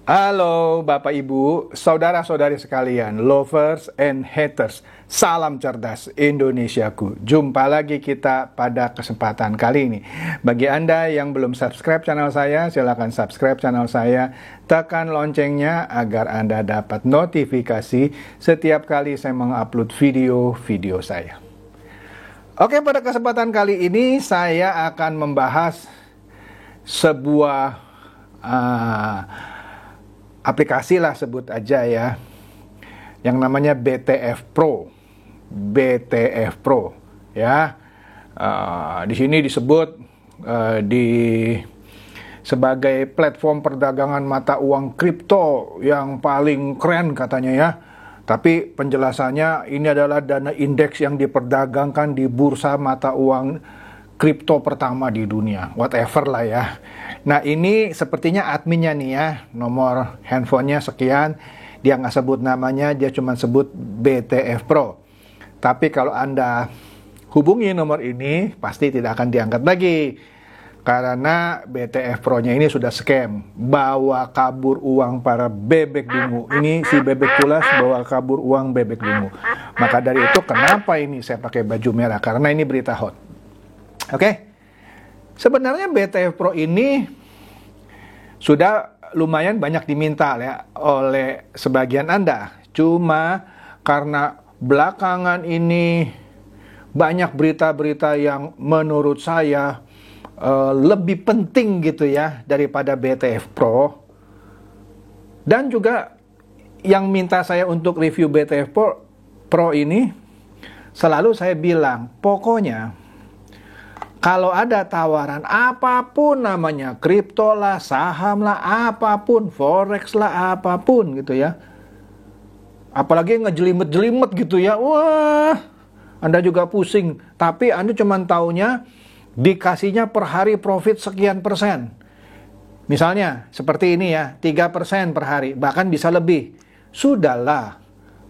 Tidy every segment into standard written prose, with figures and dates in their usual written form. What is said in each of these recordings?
Halo Bapak Ibu, saudara-saudari sekalian, lovers and haters. Salam cerdas Indonesiaku. Jumpa lagi kita pada kesempatan kali ini. Bagi Anda yang belum subscribe channel saya, silakan subscribe channel saya. Tekan loncengnya agar Anda dapat notifikasi setiap kali saya mengupload video-video saya. Oke, pada kesempatan kali ini saya akan membahas sebuah aplikasi lah, sebut aja ya, yang namanya BTF Pro ya. Di sini disebut sebagai platform perdagangan mata uang kripto yang paling keren katanya ya. Tapi penjelasannya ini adalah dana indeks yang diperdagangkan di bursa mata uang kripto pertama di dunia, whatever lah ya. Nah, ini sepertinya adminnya nih ya, nomor handphonenya sekian, dia nggak sebut namanya, dia cuma sebut BTF Pro. Tapi kalau Anda hubungi nomor ini, pasti tidak akan diangkat lagi, karena BTF Pro-nya ini sudah scam, bawa kabur uang para bebek dungu. Ini si bebek tulas bawa kabur uang bebek dungu. Maka dari itu, kenapa ini saya pakai baju merah? Karena ini berita hot. Oke, sebenarnya BTF Pro ini sudah lumayan banyak diminta ya oleh sebagian Anda. Cuma karena belakangan ini banyak berita-berita yang menurut saya lebih penting gitu ya daripada BTF Pro. Dan juga yang minta saya untuk review BTF Pro ini, selalu saya bilang, pokoknya kalau ada tawaran apapun namanya, kripto lah, saham lah, apapun, forex lah, apapun gitu ya. Apalagi ngejelimet-jelimet gitu ya. Wah, Anda juga pusing. Tapi Anda cuma taunya dikasihnya per hari profit sekian persen. Misalnya seperti ini ya, 3% per hari, bahkan bisa lebih. Sudahlah,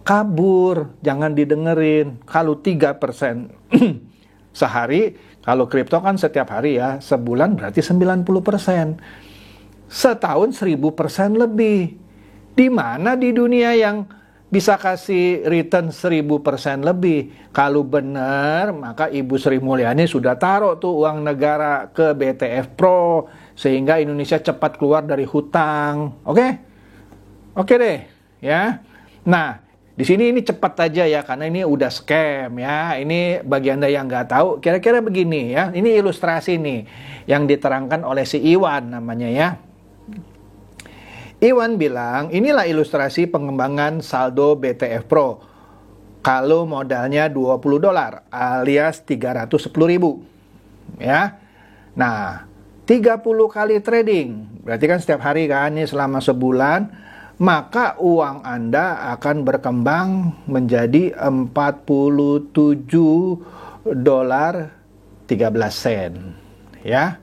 kabur, jangan didengerin. Kalau 3% sehari, kalau kripto kan setiap hari ya, sebulan berarti 90%. Setahun 1000% lebih. Di mana di dunia yang bisa kasih return 1000% lebih? Kalau benar, maka Ibu Sri Mulyani sudah taruh tuh uang negara ke BTF Pro, sehingga Indonesia cepat keluar dari hutang. Oke? Oke deh, ya. Nah, di sini ini cepat aja ya, karena ini udah scam ya. Ini bagi Anda yang nggak tahu, kira-kira begini ya. Ini ilustrasi nih yang diterangkan oleh si Iwan namanya ya. Iwan bilang, inilah ilustrasi pengembangan saldo BTF Pro. Kalau modalnya $20 alias 310.000 ya. Nah, 30 kali trading, berarti kan setiap hari kan, ini selama sebulan. Maka uang Anda akan berkembang menjadi $47.13 ya.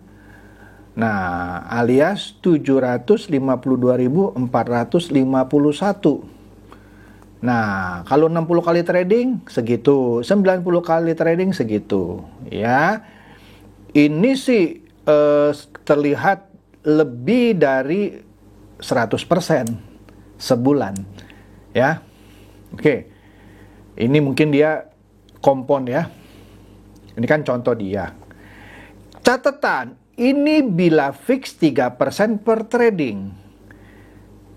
Nah, alias 752.451. Nah, kalau 60 kali trading segitu, 90 kali trading segitu ya. Ini sih terlihat lebih dari 100% sebulan ya. Oke, ini mungkin dia kompon ya, ini kan contoh dia. Catatan, ini bila fix 3% per trading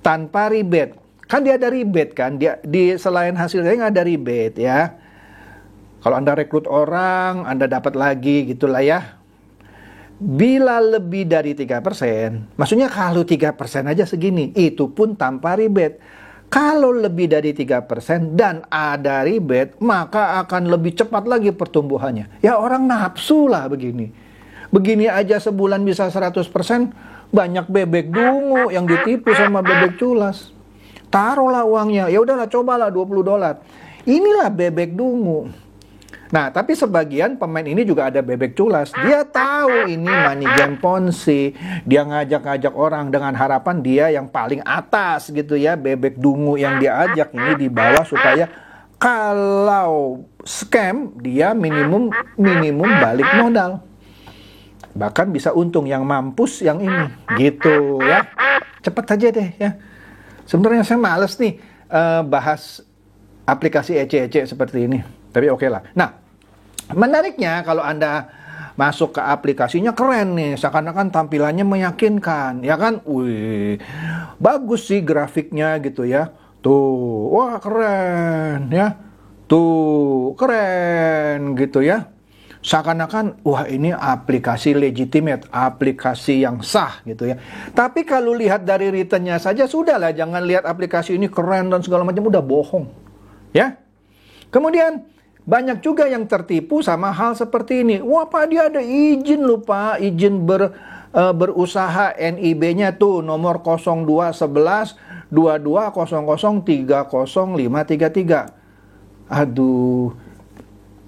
tanpa rebate. Kan dia ada rebate kan, dia di selain hasilnya ada rebate ya. Kalau Anda rekrut orang, Anda dapat lagi gitulah ya. Bila lebih dari 3%, maksudnya kalau 3% aja segini, itu pun tanpa rebate. Kalau lebih dari 3% dan ada rebate, maka akan lebih cepat lagi pertumbuhannya. Ya, orang nafsu lah begini. Begini aja sebulan bisa 100%, banyak bebek dungu yang ditipu sama bebek culas. Taruhlah uangnya, ya udahlah cobalah $20. Inilah bebek dungu. Nah, tapi sebagian pemain ini juga ada bebek culas. Dia tahu ini money game Ponzi. Dia ngajak-ngajak orang dengan harapan dia yang paling atas gitu ya. Bebek dungu yang dia ajak ini di bawah supaya kalau scam dia minimum balik modal. Bahkan bisa untung, yang mampus yang ini. Gitu ya. Cepet aja deh ya. Sebenarnya saya males nih bahas aplikasi ece-ece seperti ini. Tapi oke lah. Nah, menariknya kalau Anda masuk ke aplikasinya keren nih, seakan-akan tampilannya meyakinkan, ya kan? Wih, bagus sih grafiknya gitu ya. Tuh, wah keren ya. Tuh, keren gitu ya. Seakan-akan, wah ini aplikasi legitimate, aplikasi yang sah gitu ya. Tapi kalau lihat dari returnnya saja, sudahlah, jangan lihat aplikasi ini keren dan segala macam, udah bohong. Ya. Kemudian, banyak juga yang tertipu sama hal seperti ini. Wah Pak, dia ada izin loh Pak, izin berusaha NIB-nya tuh nomor 0211 2200300533. Aduh,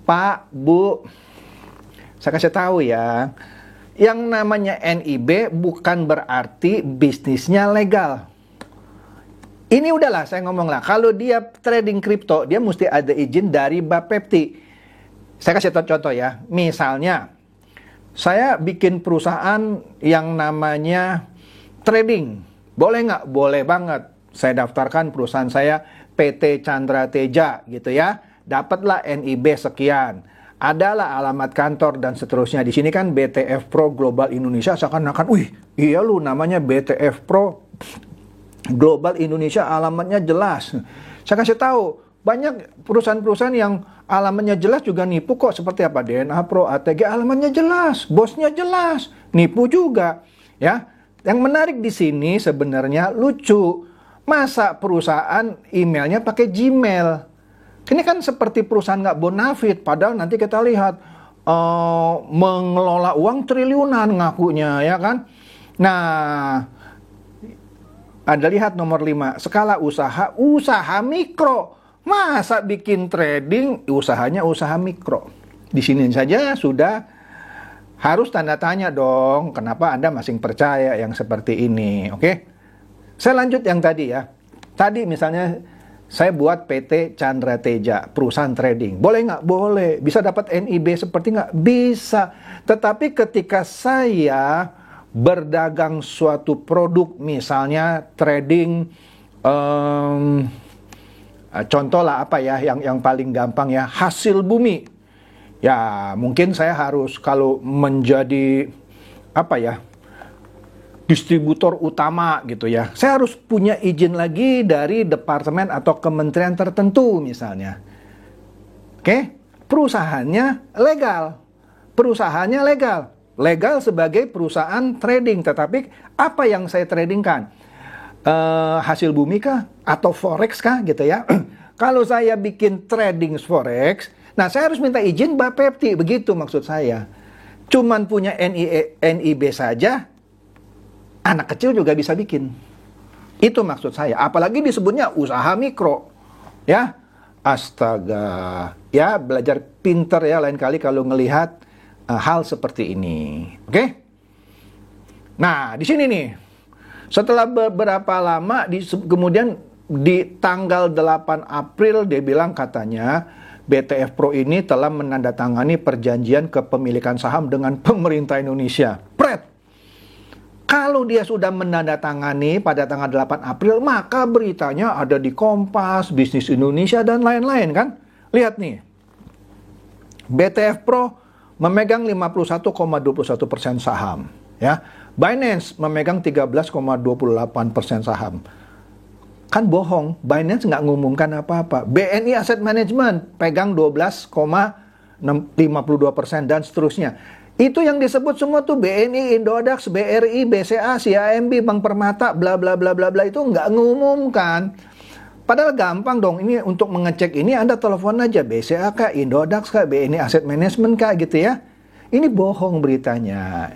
Pak, Bu, saya kasih tahu ya, yang namanya NIB bukan berarti bisnisnya legal. Ini udahlah, saya ngomong lah, kalau dia trading kripto, dia mesti ada izin dari Bapepti. Saya kasih contoh ya, misalnya, saya bikin perusahaan yang namanya trading. Boleh nggak? Boleh banget. Saya daftarkan perusahaan saya PT Chandra Teja gitu ya. Dapatlah NIB sekian. Adalah alamat kantor dan seterusnya. Di sini kan BTF Pro Global Indonesia, seakan-akan, wih, iya lu namanya BTF Pro Global Indonesia, alamatnya jelas. Saya kasih tahu, banyak perusahaan-perusahaan yang alamatnya jelas juga nipu kok. Seperti apa? DNA Pro, ATG, alamatnya jelas, bosnya jelas, nipu juga. Ya, yang menarik di sini sebenarnya lucu. Masa perusahaan emailnya pakai Gmail? Ini kan seperti perusahaan nggak bonafit, padahal nanti kita lihat mengelola uang triliunan ngakunya, ya kan? Nah, Anda lihat nomor 5, skala usaha mikro. Masa bikin trading, usahanya usaha mikro? Di sini saja sudah harus tanda tanya dong, kenapa Anda masih percaya yang seperti ini, oke? Saya lanjut yang tadi ya. Tadi misalnya, saya buat PT Chandra Teja, perusahaan trading. Boleh nggak? Boleh. Bisa dapat NIB seperti nggak? Bisa. Tetapi ketika saya berdagang suatu produk, misalnya trading, contoh lah apa ya, yang paling gampang ya, hasil bumi. Ya mungkin saya harus kalau menjadi apa ya, distributor utama gitu ya, saya harus punya izin lagi dari departemen atau kementerian tertentu misalnya. Oke, perusahaannya legal sebagai perusahaan trading. Tetapi apa yang saya tradingkan? Hasil bumi kah? Atau forex kah gitu ya? Kalau saya bikin trading forex, nah saya harus minta izin Bapepti, begitu maksud saya. Cuman punya NIB saja, anak kecil juga bisa bikin. Itu maksud saya. Apalagi disebutnya usaha mikro. Ya, astaga. Ya, belajar pinter ya lain kali kalau ngelihat hal seperti ini. Oke? Nah, di sini nih. Setelah beberapa lama, kemudian di tanggal 8 April, dia bilang katanya, BTF Pro ini telah menandatangani perjanjian kepemilikan saham dengan pemerintah Indonesia. Pret! Kalau dia sudah menandatangani pada tanggal 8 April, maka beritanya ada di Kompas, Bisnis Indonesia, dan lain-lain kan? Lihat nih. BTF Pro memegang 51,21% saham. Ya. Binance memegang 13,28% saham. Kan bohong, Binance nggak ngumumkan apa-apa. BNI Asset Management pegang 12,52% dan seterusnya. Itu yang disebut semua tuh BNI, Indodax, BRI, BCA, CIMB, Bank Permata, bla bla bla bla bla, itu nggak ngumumkan. Padahal gampang dong, ini untuk mengecek ini Anda telepon aja BCA kah, Indodax kah, BNI Asset Management kah gitu ya. Ini bohong beritanya.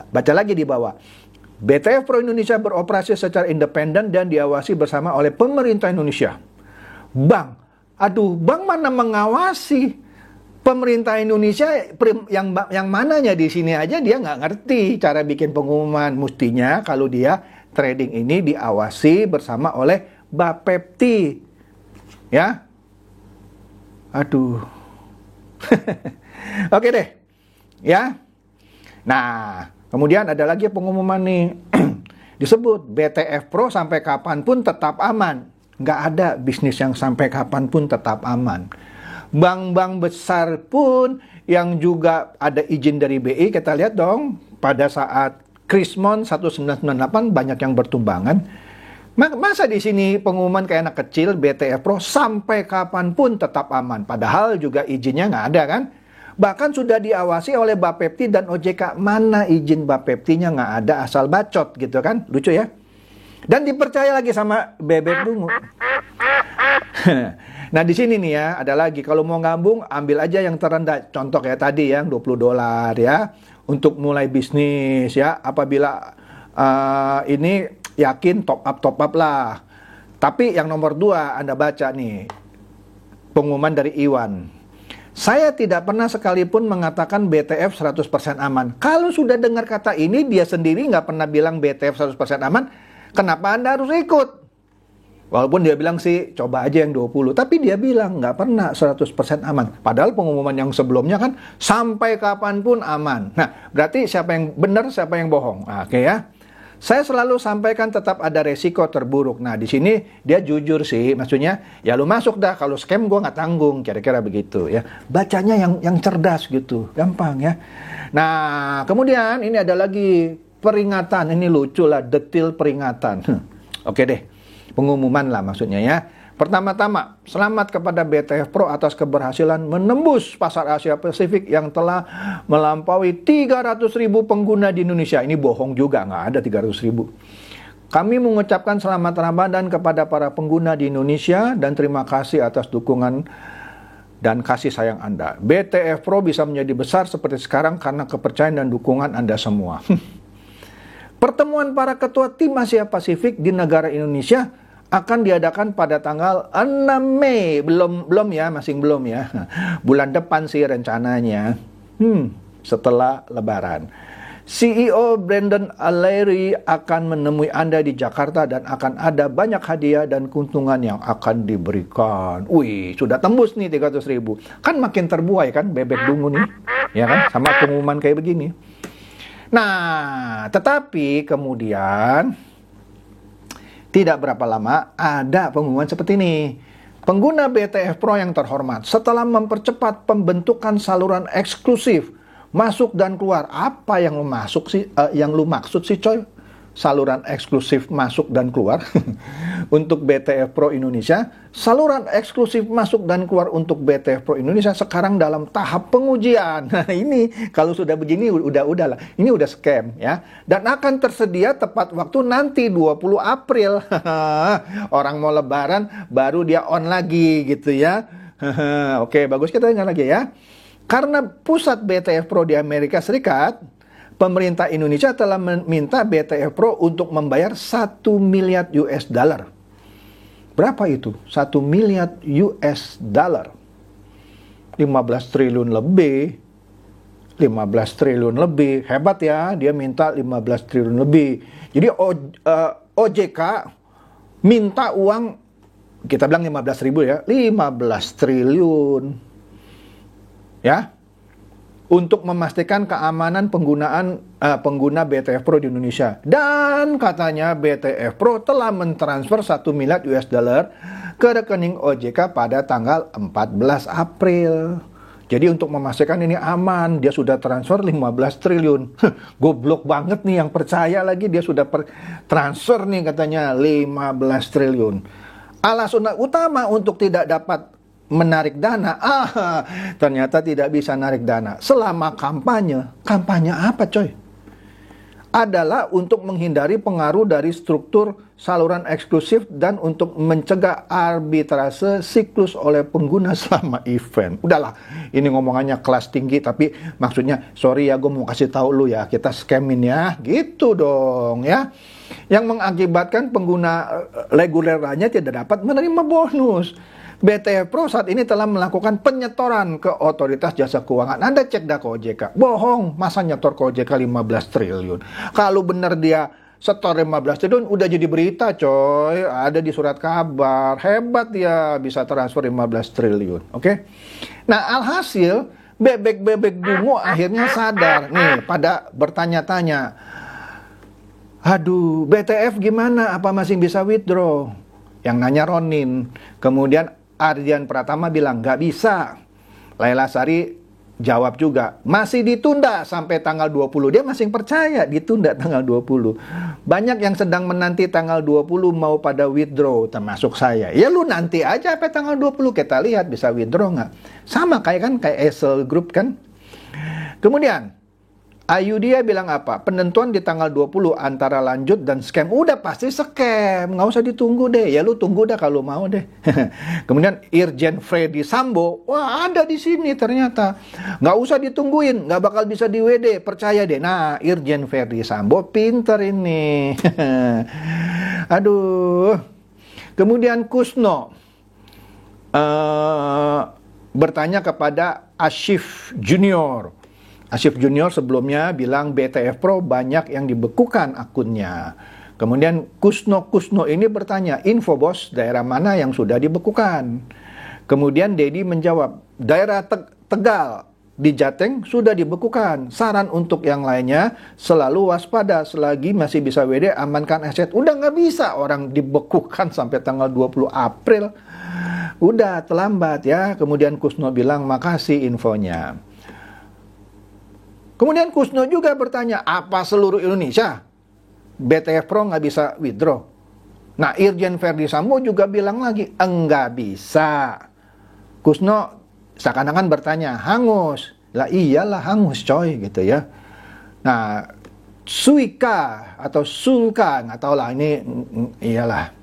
Baca lagi di bawah. BTF Pro Indonesia beroperasi secara independen dan diawasi bersama oleh pemerintah Indonesia. Bank mana mengawasi? Pemerintah Indonesia yang mananya di sini aja dia nggak ngerti cara bikin pengumuman. Mestinya kalau dia trading ini diawasi bersama oleh Bapepti. Ya. Aduh. Oke deh. Ya. Nah, kemudian ada lagi pengumuman nih. Disebut BTF Pro sampai kapanpun tetap aman. Nggak ada bisnis yang sampai kapanpun tetap aman. Bank-bank besar pun yang juga ada izin dari BI, kita lihat dong, pada saat Krismon 1998 banyak yang bertumbangan. Masa di sini pengumuman kayak anak kecil, BTF Pro sampai kapanpun tetap aman. Padahal juga izinnya nggak ada kan. Bahkan sudah diawasi oleh Bapepti dan OJK. Mana izin Bapeptinya nggak ada, asal bacot gitu kan. Lucu ya. Dan dipercaya lagi sama Bebek Bungu. Nah di sini nih ya, ada lagi. Kalau mau ngambung, ambil aja yang terendah. Contoh kayak tadi yang $20 ya. Untuk mulai bisnis ya. Apabila ini yakin top up lah. Tapi yang nomor 2 Anda baca nih. Pengumuman dari Iwan. Saya tidak pernah sekalipun mengatakan BTF 100% aman. Kalau sudah dengar kata ini, dia sendiri nggak pernah bilang BTF 100% aman. Kenapa Anda harus ikut? Walaupun dia bilang sih, coba aja yang 20. Tapi dia bilang nggak pernah 100% aman. Padahal pengumuman yang sebelumnya kan, sampai kapanpun aman. Nah, berarti siapa yang benar, siapa yang bohong? Oke ya. Saya selalu sampaikan tetap ada resiko terburuk. Nah, di sini dia jujur sih. Maksudnya, ya lu masuk dah. Kalau scam gue nggak tanggung. Kira-kira begitu ya. Bacanya yang cerdas gitu. Gampang ya. Nah, kemudian ini ada lagi peringatan. Ini lucu lah. Detil peringatan. Oke deh. Pengumuman lah maksudnya ya. Pertama-tama, selamat kepada BTF Pro atas keberhasilan menembus pasar Asia Pasifik yang telah melampaui 300.000 pengguna di Indonesia. Ini bohong juga, nggak ada 300.000. Kami mengucapkan selamat Ramadan kepada para pengguna di Indonesia dan terima kasih atas dukungan dan kasih sayang Anda. BTF Pro bisa menjadi besar seperti sekarang karena kepercayaan dan dukungan Anda semua. Pertemuan para ketua tim Asia Pasifik di negara Indonesia akan diadakan pada tanggal 6 Mei. Belum ya, masih belum ya. Bulan depan sih rencananya. Setelah Lebaran. CEO Brandon Allery akan menemui Anda di Jakarta dan akan ada banyak hadiah dan keuntungan yang akan diberikan. Wih, sudah tembus nih 300.000. Kan makin terbuai kan Bebek Bungu nih. Ya kan, sama pengumuman kayak begini. Nah, tetapi kemudian tidak berapa lama ada pengumuman seperti ini. Pengguna BTF Pro yang terhormat, setelah mempercepat pembentukan saluran eksklusif masuk dan keluar. Apa yang lu maksud sih coy? Saluran eksklusif masuk dan keluar untuk BTF Pro Indonesia. Saluran eksklusif masuk dan keluar untuk BTF Pro Indonesia sekarang dalam tahap pengujian. Nah ini kalau sudah begini udahlah. Ini udah scam ya. Dan akan tersedia tepat waktu nanti 20 April. Orang mau lebaran baru dia on lagi gitu ya. Oke, bagus, kita dengar lagi ya. Karena pusat BTF Pro di Amerika Serikat, pemerintah Indonesia telah meminta BTF Pro untuk membayar 1 miliar US dollar. Berapa itu? 1 miliar US dollar. 15 triliun lebih. 15 triliun lebih. Hebat ya, dia minta 15 triliun lebih. Jadi OJK minta uang, kita bilang 15.000 ya, 15 triliun. Ya. Untuk memastikan keamanan pengguna BTF Pro di Indonesia. Dan katanya BTF Pro telah mentransfer 1 miliar US dollar ke rekening OJK pada tanggal 14 April. Jadi untuk memastikan ini aman, dia sudah transfer 15 triliun. Goblok banget nih yang percaya lagi, dia sudah transfer nih katanya 15 triliun. Alasan utama untuk tidak dapat menarik dana, ternyata tidak bisa narik dana selama kampanye. Kampanye apa coy? Adalah untuk menghindari pengaruh dari struktur saluran eksklusif dan untuk mencegah arbitrase siklus oleh pengguna selama event. Udahlah, ini ngomongannya kelas tinggi, tapi maksudnya sorry ya, gue mau kasih tahu lu ya, kita scamin ya, gitu dong ya. Yang mengakibatkan pengguna regulernya tidak dapat menerima bonus. BTF Pro saat ini telah melakukan penyetoran ke otoritas jasa keuangan. Anda cek dah ke OJK. Bohong, masa nyetor ke OJK 15 triliun. Kalau benar dia setor 15 triliun, udah jadi berita coy. Ada di surat kabar. Hebat ya bisa transfer 15 triliun. Oke? Nah, alhasil Bebek Bungu akhirnya sadar. Nih, pada bertanya-tanya. Aduh, BTF gimana? Apa masih bisa withdraw? Yang nanya Ronin. Kemudian Ardian Pratama bilang, nggak bisa. Laila Sari jawab juga, masih ditunda sampai tanggal 20. Dia masih percaya ditunda tanggal 20. Banyak yang sedang menanti tanggal 20 mau pada withdraw, termasuk saya. Ya lu nanti aja sampai tanggal 20, kita lihat bisa withdraw nggak. Sama kayak Esel Group kan. Kemudian Ayu dia bilang apa? Penentuan di tanggal 20 antara lanjut dan scam. Udah pasti scam, nggak usah ditunggu deh. Ya lu tunggu dah kalau mau deh. Kemudian Irjen Freddy Sambo, wah ada di sini ternyata. Nggak usah ditungguin, nggak bakal bisa di WD, percaya deh. Nah, Irjen Freddy Sambo pinter ini. Aduh. Kemudian Kusno bertanya kepada Asyif Junior. Asyif Junior sebelumnya bilang BTF Pro banyak yang dibekukan akunnya. Kemudian Kusno ini bertanya, info bos daerah mana yang sudah dibekukan? Kemudian Dedi menjawab, daerah Tegal di Jateng sudah dibekukan. Saran untuk yang lainnya, selalu waspada selagi masih bisa WD, amankan aset. Udah nggak bisa orang dibekukan sampai tanggal 20 April. Udah terlambat ya. Kemudian Kusno bilang, makasih infonya. Kemudian Kusno juga bertanya, apa seluruh Indonesia BTF Pro nggak bisa withdraw? Nah, Irjen Verdi Sambo juga bilang lagi, enggak bisa. Kusno seakan-akan bertanya, hangus. Lah iyalah hangus coy gitu ya. Nah, Suika atau Sulka, nggak tahu lah ini, iyalah.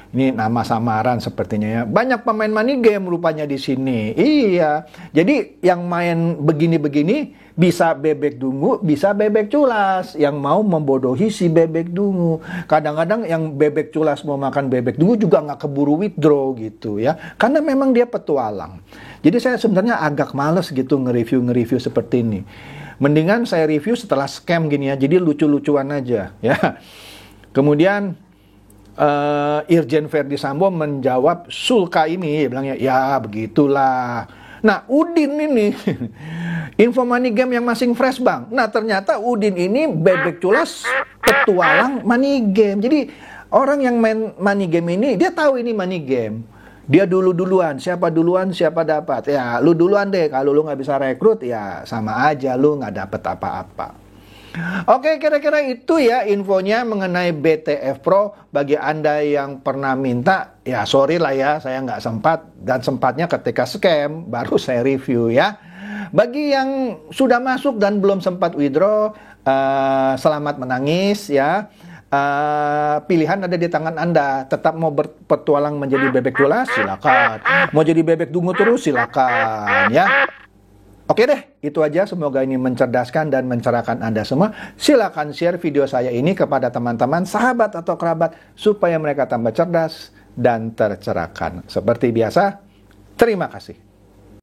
Ini nama samaran sepertinya ya. Banyak pemain money game rupanya di sini. Iya. Jadi yang main begini-begini bisa bebek dungu, bisa bebek culas. Yang mau membodohi si bebek dungu. Kadang-kadang yang bebek culas mau makan bebek dungu juga nggak keburu withdraw gitu ya. Karena memang dia petualang. Jadi saya sebenarnya agak males gitu nge-review seperti ini. Mendingan saya review setelah scam gini ya. Jadi lucu-lucuan aja ya. Kemudian Irjen Verdi Sambo menjawab Sulka ini, bilangnya ya begitulah. Nah Udin ini info money game yang masing fresh bang. Nah ternyata Udin ini bebek culas petualang money game. Jadi orang yang main money game ini dia tahu ini money game. Dia duluan, siapa duluan siapa dapat. Ya lu duluan deh, kalau lu nggak bisa rekrut ya sama aja lu nggak dapet apa-apa. Oke, kira-kira itu ya infonya mengenai BTF Pro. Bagi Anda yang pernah minta, ya sorry lah ya, saya nggak sempat. Dan sempatnya ketika scam, baru saya review ya. Bagi yang sudah masuk dan belum sempat withdraw, selamat menangis ya. Pilihan ada di tangan Anda. Tetap mau berpetualang menjadi bebek culas, silakan. Mau jadi bebek dungu terus, silakan ya. Oke deh, itu aja. Semoga ini mencerdaskan dan mencerahkan Anda semua. Silakan share video saya ini kepada teman-teman, sahabat atau kerabat, supaya mereka tambah cerdas dan tercerahkan. Seperti biasa, terima kasih.